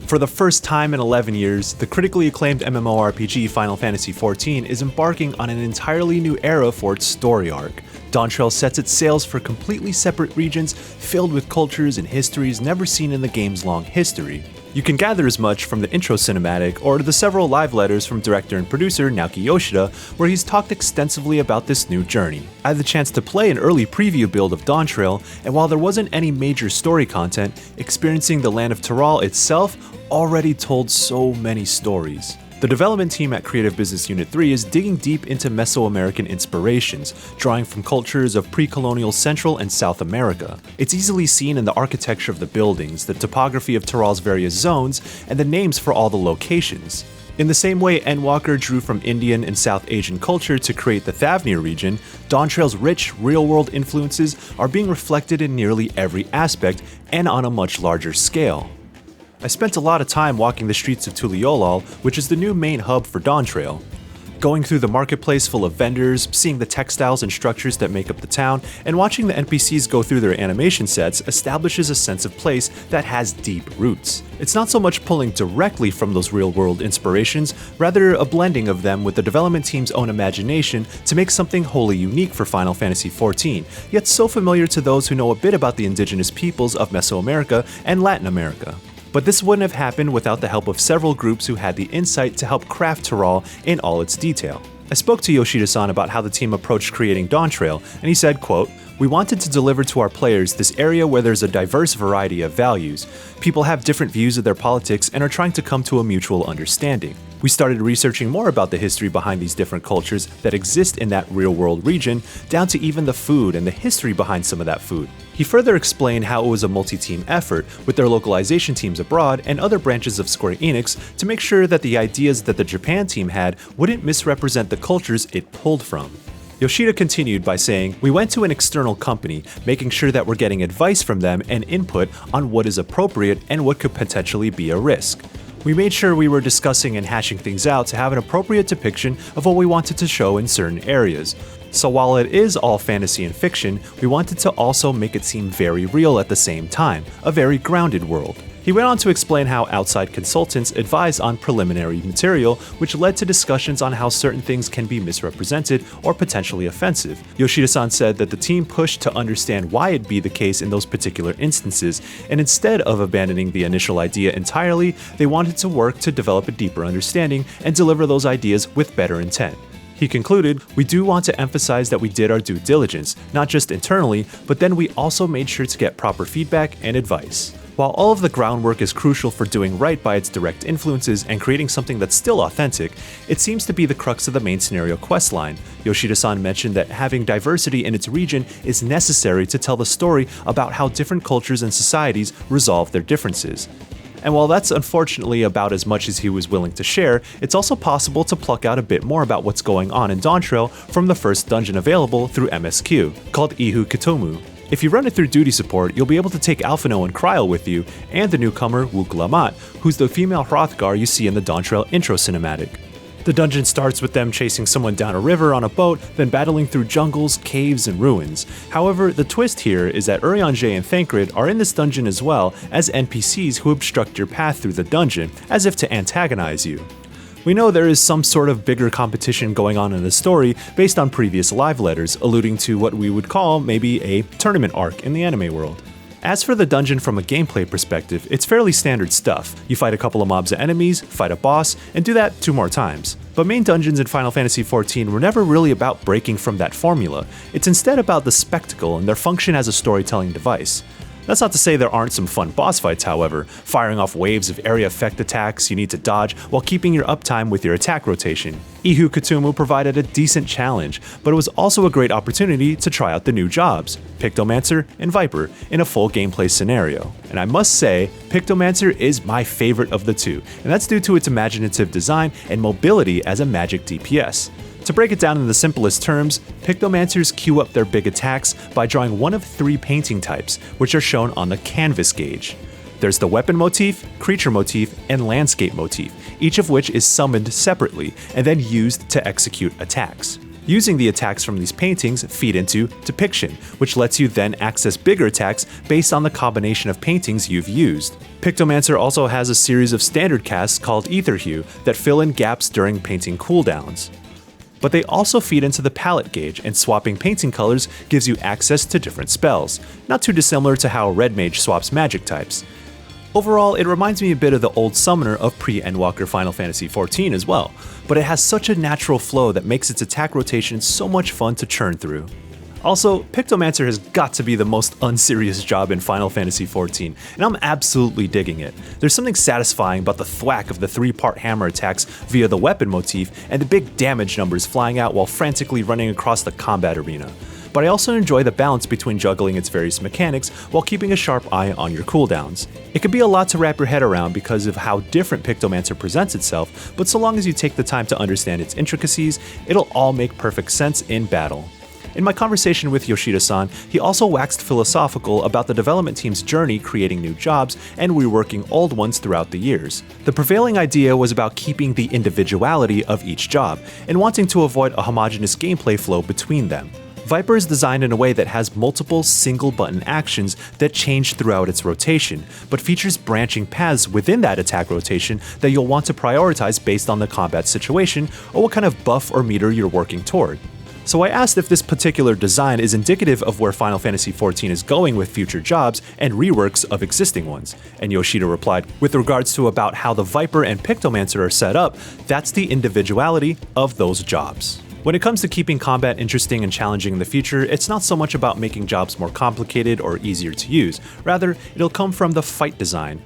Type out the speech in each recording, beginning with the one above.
For the first time in 11 years, the critically acclaimed MMORPG Final Fantasy XIV is embarking on an entirely new era for its story arc. Dawntrail sets its sails for completely separate regions filled with cultures and histories never seen in the game's long history. You can gather as much from the intro cinematic or the several live letters from director and producer Naoki Yoshida, where he's talked extensively about this new journey. I had the chance to play an early preview build of Dawntrail, and while there wasn't any major story content, experiencing the land of Tural itself already told so many stories. The development team at Creative Business Unit 3 is digging deep into Mesoamerican inspirations, drawing from cultures of pre-colonial Central and South America. It's easily seen in the architecture of the buildings, the topography of Tural's various zones, and the names for all the locations. In the same way Endwalker drew from Indian and South Asian culture to create the Thavnir region, Dawntrail's rich, real-world influences are being reflected in nearly every aspect and on a much larger scale. I spent a lot of time walking the streets of Tural, which is the new main hub for Dawntrail. Going through the marketplace full of vendors, seeing the textiles and structures that make up the town, and watching the NPCs go through their animation sets establishes a sense of place that has deep roots. It's not so much pulling directly from those real-world inspirations, rather a blending of them with the development team's own imagination to make something wholly unique for Final Fantasy XIV, yet so familiar to those who know a bit about the indigenous peoples of Mesoamerica and Latin America. But this wouldn't have happened without the help of several groups who had the insight to help craft Tural in all its detail. I spoke to Yoshida-san about how the team approached creating Dawntrail, and he said, quote, "We wanted to deliver to our players this area where there's a diverse variety of values. People have different views of their politics and are trying to come to a mutual understanding. We started researching more about the history behind these different cultures that exist in that real-world region, down to even the food and the history behind some of that food." He further explained how it was a multi-team effort, with their localization teams abroad and other branches of Square Enix to make sure that the ideas that the Japan team had wouldn't misrepresent the cultures it pulled from. Yoshida continued by saying, "We went to an external company, making sure that we're getting advice from them and input on what is appropriate and what could potentially be a risk. We made sure we were discussing and hashing things out to have an appropriate depiction of what we wanted to show in certain areas. So while it is all fantasy and fiction, we wanted to also make it seem very real at the same time, a very grounded world." He went on to explain how outside consultants advise on preliminary material, which led to discussions on how certain things can be misrepresented or potentially offensive. Yoshida-san said that the team pushed to understand why it'd be the case in those particular instances, and instead of abandoning the initial idea entirely, they wanted to work to develop a deeper understanding and deliver those ideas with better intent. He concluded, "We do want to emphasize that we did our due diligence, not just internally, but then we also made sure to get proper feedback and advice." While all of the groundwork is crucial for doing right by its direct influences and creating something that's still authentic, it seems to be the crux of the main scenario questline. Yoshida-san mentioned that having diversity in its region is necessary to tell the story about how different cultures and societies resolve their differences. And while that's unfortunately about as much as he was willing to share, it's also possible to pluck out a bit more about what's going on in Dawntrail from the first dungeon available through MSQ, called Ihu Kitomu. If you run it through duty support, you'll be able to take Alphino and Kryl with you, and the newcomer Wook Lamat, who's the female Hrothgar you see in the Dawntrail intro cinematic. The dungeon starts with them chasing someone down a river on a boat, then battling through jungles, caves, and ruins. However, the twist here is that Urianger and Thancred are in this dungeon as well as NPCs who obstruct your path through the dungeon, as if to antagonize you. We know there is some sort of bigger competition going on in the story based on previous live letters, alluding to what we would call maybe a tournament arc in the anime world. As for the dungeon from a gameplay perspective, it's fairly standard stuff. You fight a couple of mobs of enemies, fight a boss, and do that 2 more times. But main dungeons in Final Fantasy XIV were never really about breaking from that formula. It's instead about the spectacle and their function as a storytelling device. That's not to say there aren't some fun boss fights, however, firing off waves of area effect attacks you need to dodge while keeping your uptime with your attack rotation. Ihu Kitumu provided a decent challenge, but it was also a great opportunity to try out the new jobs, Pictomancer and Viper, in a full gameplay scenario. And I must say, Pictomancer is my favorite of the two, and that's due to its imaginative design and mobility as a magic DPS. To break it down in the simplest terms, Pictomancers queue up their big attacks by drawing one of 3 painting types, which are shown on the canvas gauge. There's the weapon motif, creature motif, and landscape motif, each of which is summoned separately and then used to execute attacks. Using the attacks from these paintings feed into depiction, which lets you then access bigger attacks based on the combination of paintings you've used. Pictomancer also has a series of standard casts called Ether Hue that fill in gaps during painting cooldowns. But they also feed into the palette gauge, and swapping painting colors gives you access to different spells, not too dissimilar to how Red Mage swaps magic types. Overall, it reminds me a bit of the old summoner of pre-Endwalker Final Fantasy XIV as well, but it has such a natural flow that makes its attack rotation so much fun to churn through. Also, Pictomancer has got to be the most unserious job in Final Fantasy XIV, and I'm absolutely digging it. There's something satisfying about the thwack of the 3-part hammer attacks via the weapon motif and the big damage numbers flying out while frantically running across the combat arena. But I also enjoy the balance between juggling its various mechanics while keeping a sharp eye on your cooldowns. It can be a lot to wrap your head around because of how different Pictomancer presents itself, but so long as you take the time to understand its intricacies, it'll all make perfect sense in battle. In my conversation with Yoshida-san, he also waxed philosophical about the development team's journey creating new jobs and reworking old ones throughout the years. The prevailing idea was about keeping the individuality of each job and wanting to avoid a homogeneous gameplay flow between them. Viper is designed in a way that has multiple single-button actions that change throughout its rotation, but features branching paths within that attack rotation that you'll want to prioritize based on the combat situation or what kind of buff or meter you're working toward. So I asked if this particular design is indicative of where Final Fantasy XIV is going with future jobs and reworks of existing ones, and Yoshida replied, with regards to about how the Viper and Pictomancer are set up, that's the individuality of those jobs. When it comes to keeping combat interesting and challenging in the future, it's not so much about making jobs more complicated or easier to use, rather, it'll come from the fight design.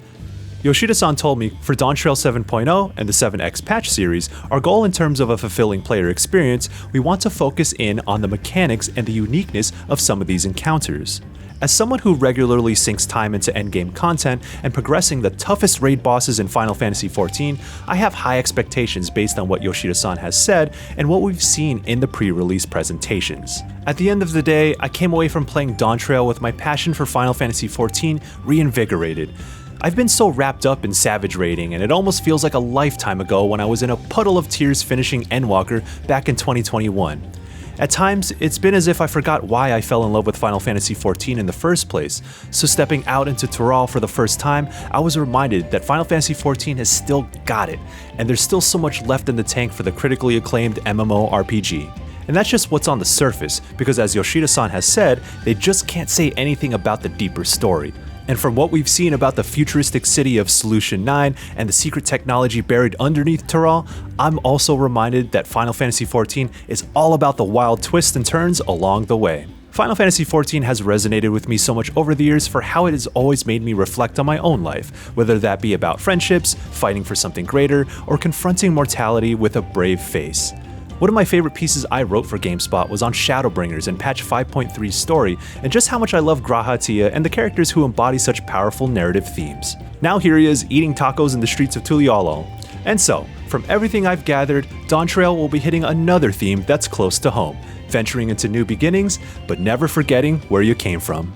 Yoshida-san told me, for Dawntrail 7.0 and the 7X patch series, our goal in terms of a fulfilling player experience, we want to focus in on the mechanics and the uniqueness of some of these encounters. As someone who regularly sinks time into endgame content and progressing the toughest raid bosses in Final Fantasy XIV, I have high expectations based on what Yoshida-san has said and what we've seen in the pre-release presentations. At the end of the day, I came away from playing Dawntrail with my passion for Final Fantasy XIV reinvigorated. I've been so wrapped up in Savage raiding, and it almost feels like a lifetime ago when I was in a puddle of tears finishing Endwalker back in 2021. At times, it's been as if I forgot why I fell in love with Final Fantasy XIV in the first place, so stepping out into Tural for the first time, I was reminded that Final Fantasy XIV has still got it, and there's still so much left in the tank for the critically acclaimed MMORPG. And that's just what's on the surface, because as Yoshida-san has said, they just can't say anything about the deeper story. And from what we've seen about the futuristic city of Solution 9 and the secret technology buried underneath Tural, I'm also reminded that Final Fantasy XIV is all about the wild twists and turns along the way. Final Fantasy XIV has resonated with me so much over the years for how it has always made me reflect on my own life, whether that be about friendships, fighting for something greater, or confronting mortality with a brave face. One of my favorite pieces I wrote for GameSpot was on Shadowbringers and patch 5.3's story, and just how much I love G'raha Tia and the characters who embody such powerful narrative themes. Now here he is eating tacos in the streets of Tulialo. And so, from everything I've gathered, Dawntrail will be hitting another theme that's close to home, venturing into new beginnings, but never forgetting where you came from.